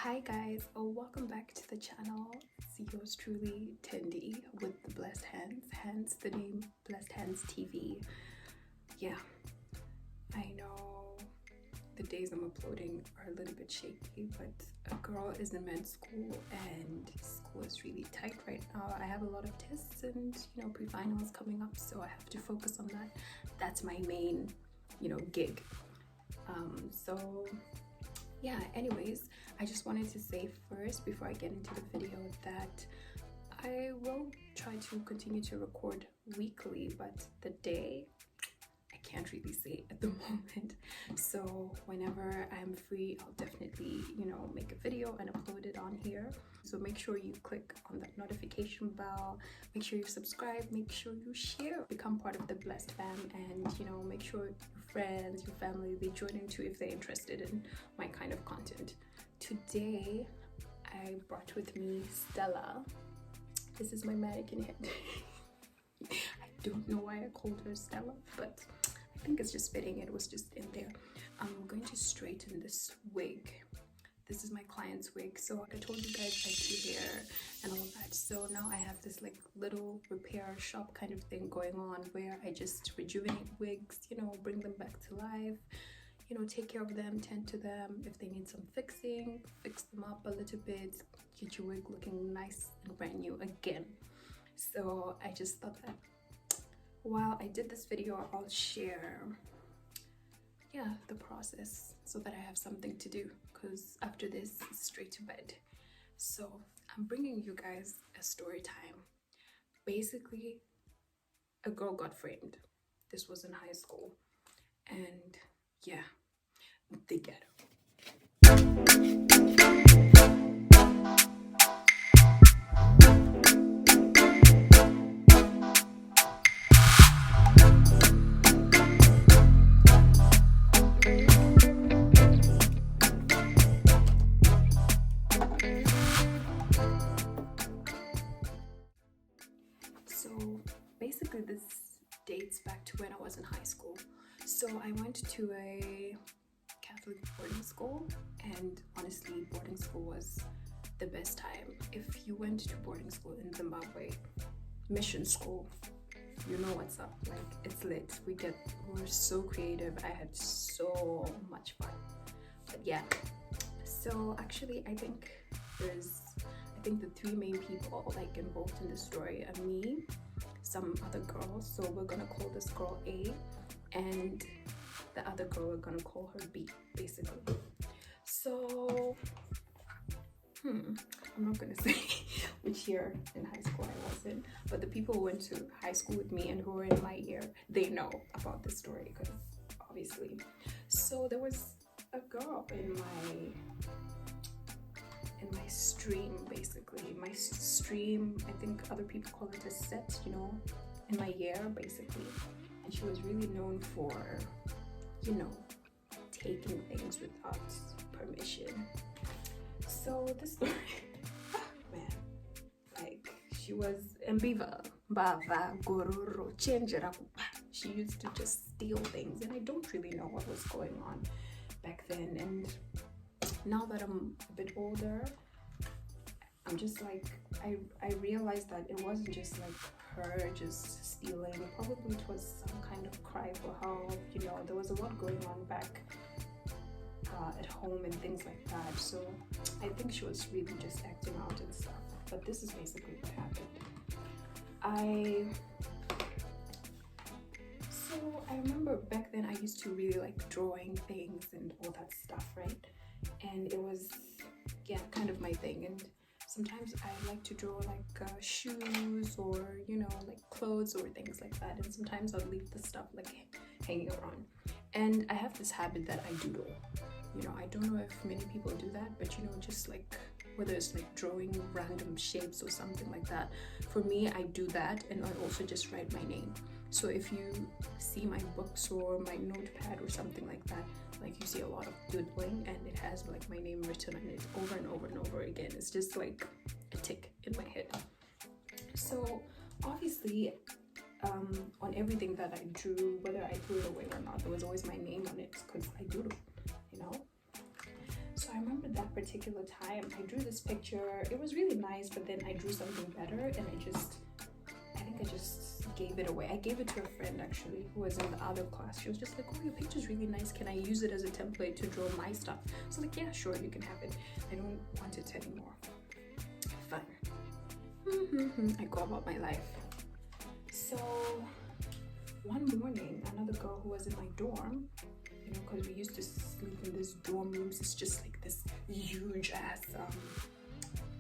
Hi guys, welcome back to the channel. It's yours truly, Tendie, with the blessed hands, hence the name Blessed Hands TV. Yeah, I know the days I'm uploading are a little bit shaky, but a girl is in med school and school is really tight right now. I have a lot of tests and pre-finals coming up, so I have to focus on that. That's my main gig. So yeah, anyways, I just wanted to say first before I get into the video that I will try to continue to record weekly, but the day I can't really say at the moment. So whenever I'm free, I'll definitely make a video and upload it on here. So make sure you click on that notification bell, make sure you subscribe, make sure you share, become part of the blessed fam, and make sure your friends, your family, they join in too if they're interested in my kind of content. Today I brought with me Stella. This is my mannequin head. I don't know why I called her Stella, but I think it's just fitting. It was just in there. I'm going to straighten this wig. This is my client's wig. So I told you guys I do hair and all of that. So now I have this like little repair shop kind of thing going on where I just rejuvenate wigs, bring them back to life, take care of them, tend to them. If they need some fixing, fix them up a little bit, get your wig looking nice and brand new again. So I just thought that while I did this video, I'll share the process so that I have something to do, because after this it's straight to bed. So I'm bringing you guys a story time. Basically, a girl got framed. This was in high school, and yeah, the ghetto. So basically this dates back to when I was in high school. So I went to a Catholic boarding school, and honestly boarding school was the best time. If you went to boarding school in Zimbabwe, mission school, you know what's up. Like, it's lit. We're so creative. I had so much fun. But yeah, so actually I think the three main people like involved in this story are me, some other girls. So we're gonna call this girl A, and the other girl we're gonna call her B, basically. So I'm not gonna say which year in high school I was in, but the people who went to high school with me and who were in my year, they know about this story, because obviously. So there was a girl in my stream, basically. My stream, I think other people call it a set, in my year, basically. And she was really known for, taking things without permission. So this story, man, like, she was Mbiva, Bava, Gororo, Chenjera. She used to just steal things, and I don't really know what was going on back then. And now that I'm a bit older, I'm just like, I realized that it wasn't just like her just stealing. Probably it was some kind of cry for help. There was a lot going on back at home and things like that. So I think she was really just acting out and stuff. But this is basically what happened. So I remember back then I used to really like drawing things and all that stuff, right? And it was kind of my thing. And sometimes I like to draw like shoes or like clothes or things like that, and sometimes I'll leave the stuff like hanging around. And I have this habit that I doodle. I don't know if many people do that, but just like whether it's like drawing random shapes or something like that, for me I do that, and I also just write my name. So if you see my books or my notepad or something like that, like you see a lot of doodling, and it has like my name written on it over and over and over again. It's just like a tick in my head. So obviously on everything that I drew, whether I threw it away or not, there was always my name on it, because I doodle. So So I remember that particular time I drew this picture. It was really nice, but then I drew something better, and I think I just gave it away. I gave it to a friend actually who was in the other class. She was just like, oh, your picture's really nice. Can I use it as a template to draw my stuff? So like, yeah, sure, you can have it. I don't want it anymore. Fine. I go about my life. So one morning, another girl who was in my dorm, you know, because we used to sleep in this dorm rooms. It's just like this huge ass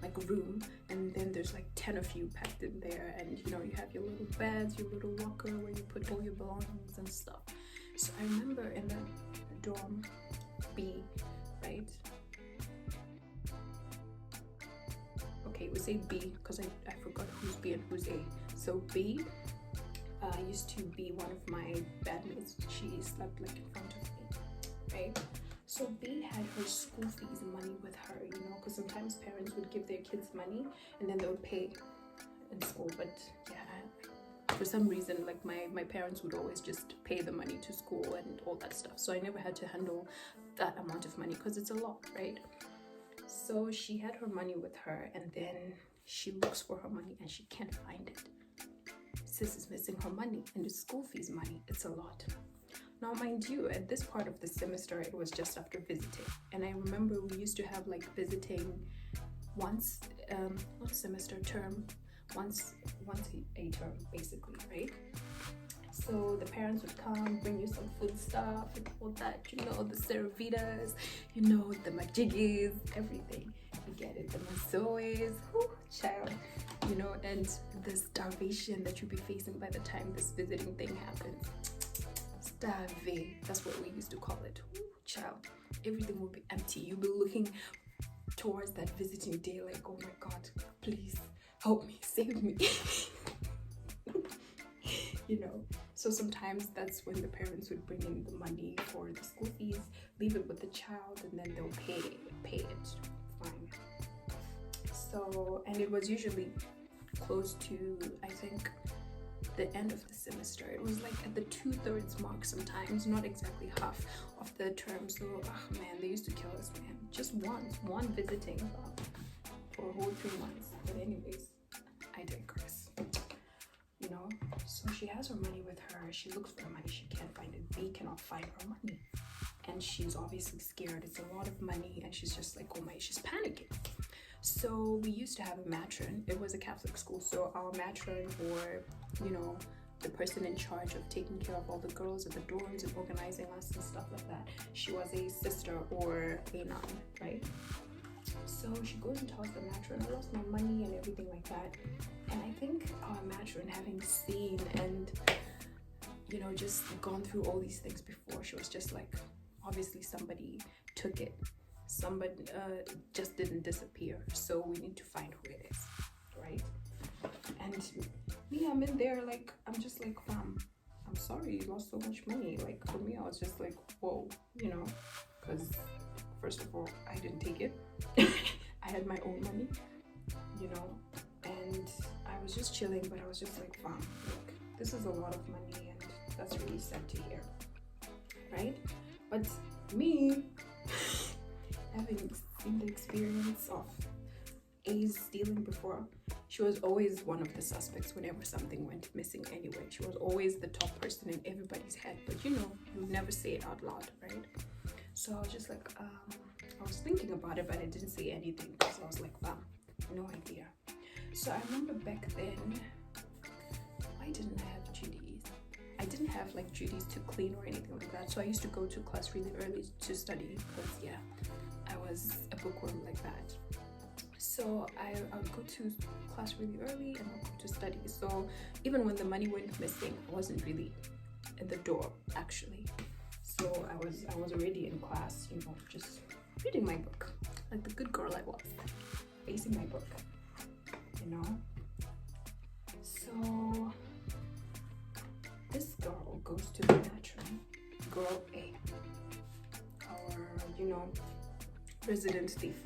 like a room, and then there's like 10 of you packed in there, and you know, you have your little beds, your little locker where you put all your belongings and stuff. So I remember in the dorm B, right? Okay, we say B because I forgot who's B and who's A. So B used to be one of my bandmates. She slept like in front of me, right? So B had her school fees money with her, you know, because sometimes parents would give their kids money and then they would pay in school. But yeah, for some reason, like my parents would always just pay the money to school and all that stuff. So I never had to handle that amount of money because it's a lot, right? So she had her money with her, and then she looks for her money and she can't find it. Sis is missing her money and the school fees money. It's a lot. Now, mind you, at this part of the semester, it was just after visiting. And I remember we used to have like visiting once, not semester, term, once a term, basically, right? So the parents would come, bring you some food stuff and all that, you know, the servitas, you know, the majigis, everything. You get it, the mazoes, child, you know, and the starvation that you'll be facing by the time this visiting thing happens. Starve, that's what we used to call it. Child, everything will be empty. You'll be looking towards that visiting day like, oh my God, please help me, save me. You know, so sometimes that's when the parents would bring in the money for the school fees, leave it with the child, and then they'll pay it. Fine. So, and it was usually close to, I think, the end of the semester. It was like at the 2/3 mark sometimes, not exactly half of the term. So, man, they used to kill us, man. Just one visiting for a whole 3 months. But anyways, I digress. You know, so she has her money with her. She looks for her money. She can't find it. B cannot find her money. And she's obviously scared. It's a lot of money. And she's just like, oh my, she's panicking. So we used to have a matron. It was a Catholic school. So our matron, or, you know, the person in charge of taking care of all the girls at the dorms and organizing us and stuff like that, she was a sister or a nun, right? So she goes and tells the matron, I lost my money and everything like that. And I think our matron, having seen and, you know, just gone through all these things before, she was just like, obviously somebody took it. Somebody just didn't disappear. So we need to find who it is, right? And me, I'm in there like, I'm just like, fam, I'm sorry you lost so much money. Like for me, I was just like, whoa, you know, because first of all, I didn't take it. I had my own money, you know, and I was just chilling, but I was just like, fam, like, this is a lot of money, and that's really sad to hear, right? But me, having seen the experience of A's stealing before, she was always one of the suspects whenever something went missing anyway. She was always the top person in everybody's head, but you know, you never say it out loud, right? So I was just like, I was thinking about it, but I didn't say anything because I was like, wow, no idea. So I remember back then, why didn't I have duties? I didn't have like duties to clean or anything like that. So I used to go to class really early to study because yeah, I was a bookworm like that. So I would go to class really early and I'd go to study. So even when the money went missing, I wasn't really at the door actually. So I was already in class, you know, just reading my book like the good girl I was, facing my book, you know. So this girl goes to the matron, girl A, our, you know, resident thief.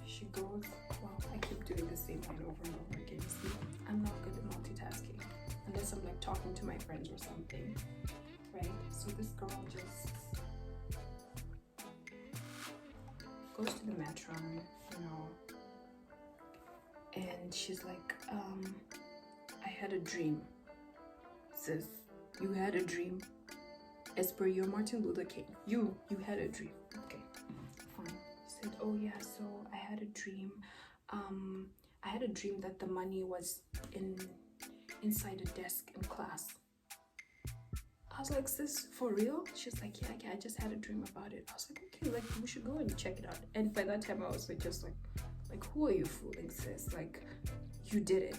She goes, well, I keep doing the same line over and over again. You see, I'm not good at multitasking unless I'm like talking to my friends or something, right? So this girl just goes to the matron, and she's like, I had a dream. Sis, you had a dream. As per your Martin Luther King, you had a dream. Okay, fine. She said, oh yeah, so I had a dream. I had a dream that the money was inside a desk in class. I was like, sis, for real? She's like, yeah, I just had a dream about it. I was like, okay, like we should go and check it out. And by that time I was like, just like who are you fooling, sis? Like, you did it.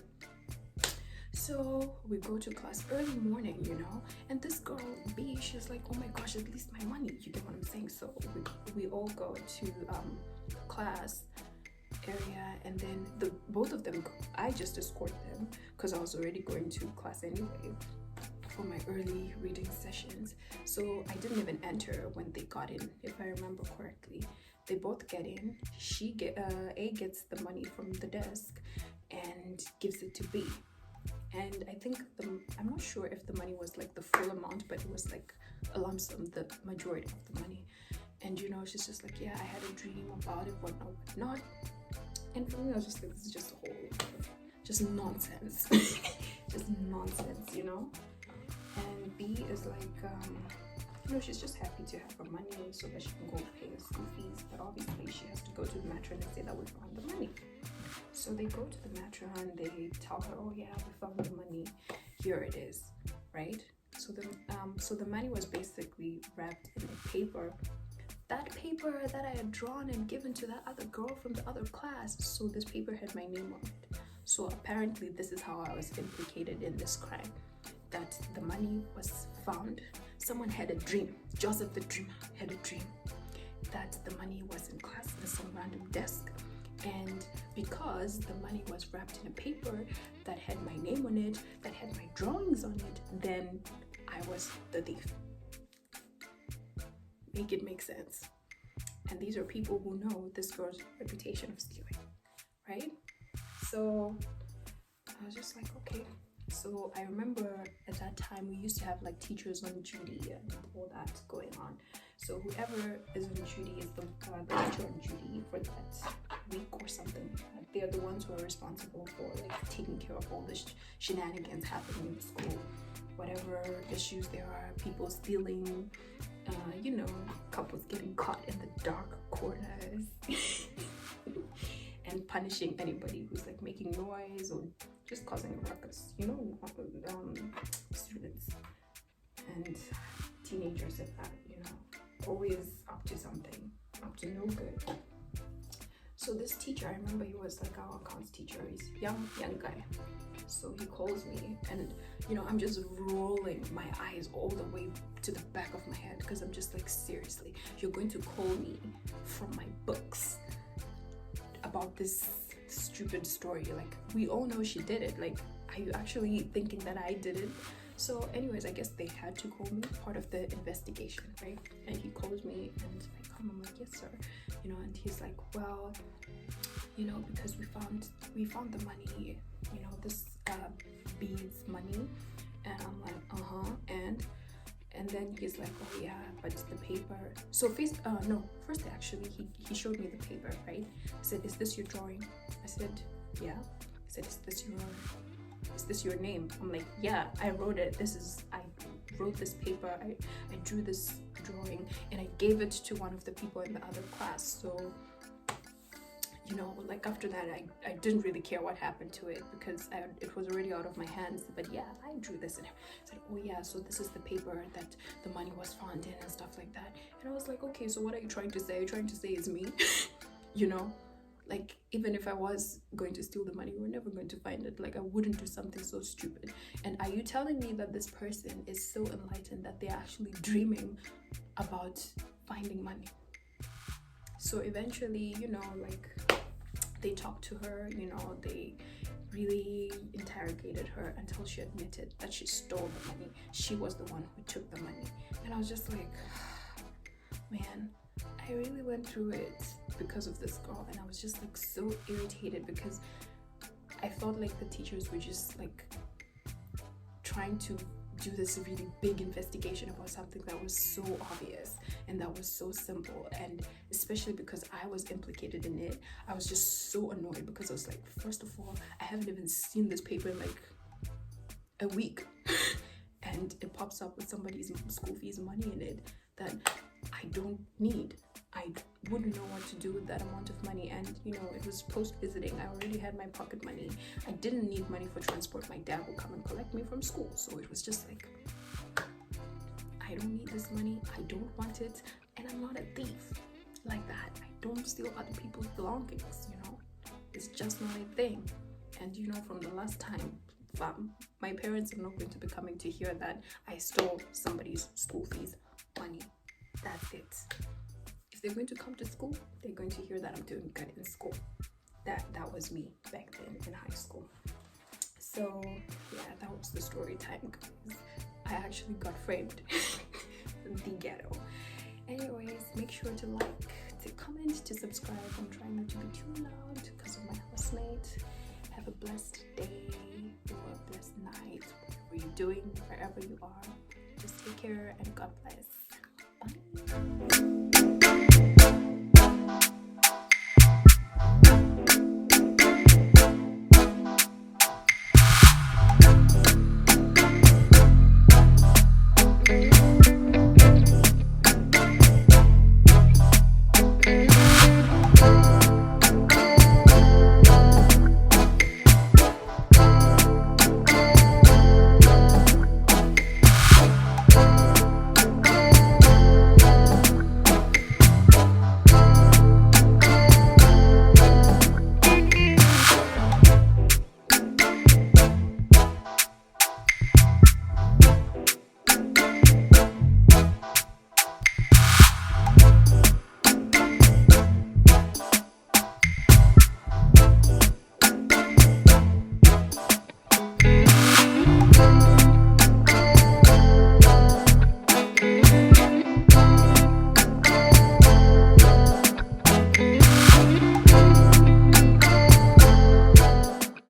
So we go to class early morning, and this girl B, she's like, oh my gosh, at least my money. You get what I'm saying? So we all go to class area, and then both of them go. I just escort them because I was already going to class anyway for my early reading sessions. So I didn't even enter when they got in, if I remember correctly. They both get in. A gets the money from the desk and gives it to B. And I think I'm not sure if the money was like the full amount, but it was like a lump sum, the majority of the money. And she's just like, yeah, I had a dream about it, whatnot. And for me, I was just like, this is just a whole, just nonsense. Just nonsense, And B is like, she's just happy to have her money so that she can go pay her school fees. But obviously, she has to go to the matron and say that we found the money. So they go to the matron, they tell her, oh yeah, we found the money, here it is, right? So the money was basically wrapped in a paper. That paper that I had drawn and given to that other girl from the other class. So this paper had my name on it. So apparently this is how I was implicated in this crime. That the money was found. Someone had a dream. Joseph the dreamer had a dream that the money was in class in some random desk. And because the money was wrapped in a paper that had my name on it, that had my drawings on it, then I was the thief. Make it make sense. And these are people who know this girl's reputation of stealing, right? So I was just like, okay. So I remember at that time we used to have like teachers on duty and all that going on. So whoever is on duty is the teacher on duty for that week or something. They are the ones who are responsible for like taking care of all the shenanigans happening in the school. Whatever issues there are, people stealing, couples getting caught in the dark corners and punishing anybody who's like making noise or just causing a ruckus, students and teenagers at that, always up to something, up to no good. So this teacher, I remember he was like our accounts teacher. He's young guy. So he calls me and, I'm just rolling my eyes all the way to the back of my head because I'm just like, seriously, you're going to call me from my books about this stupid story? Like, we all know she did it. Like, are you actually thinking that I did it? So anyways, I guess they had to call me, part of the investigation, right? And he calls me and I come, I'm like, yes sir, and he's like, well, because we found the money, this B's money. And I'm like, and then he's like, oh yeah, but the paper. So first actually he showed me the paper, right? He said, is this your drawing? I said, yeah. He said, is this your name? I'm like, yeah, I wrote it. I wrote this paper. I drew this drawing and I gave it to one of the people in the other class. So like after that, I didn't really care what happened to it because it was already out of my hands. But yeah, I drew this and I said, oh yeah, so this is the paper that the money was found in and stuff like that. And I was like, okay, so what are you trying to say? Are you trying to say it's me? Like, even if I was going to steal the money, we're never going to find it. Like, I wouldn't do something so stupid. And are you telling me that this person is so enlightened that they're actually dreaming about finding money? So eventually, they talked to her, they really interrogated her until she admitted that she stole the money. She was the one who took the money. And I was just like, man, I really went through it because of this girl. And I was just like so irritated because I felt like the teachers were just like trying to do this really big investigation about something that was so obvious and that was so simple. And especially because I was implicated in it, I was just so annoyed, because I was like, first of all, I haven't even seen this paper in like a week and it pops up with somebody's school fees money in it that I don't need. I wouldn't know what to do with that amount of money. And you know, it was post visiting. I already had my pocket money. I didn't need money for transport. My dad will come and collect me from school. So it was just like, I don't need this money. I don't want it. And I'm not a thief like that. I don't steal other people's belongings, you know. It's just not a thing. And you know, from the last time, my parents are not going to be coming to hear that I stole somebody's school fees money. That's it. If they're going to come to school, they're going to hear that I'm doing good in school. That was me back then in high school. So yeah, that was the story time, guys. I actually got framed in the ghetto. Anyways, make sure to like, to comment, to subscribe. I'm trying not to be too loud because of my housemate. Have a blessed day or a blessed night, whatever you're doing, wherever you are. Just take care and God bless. Bye.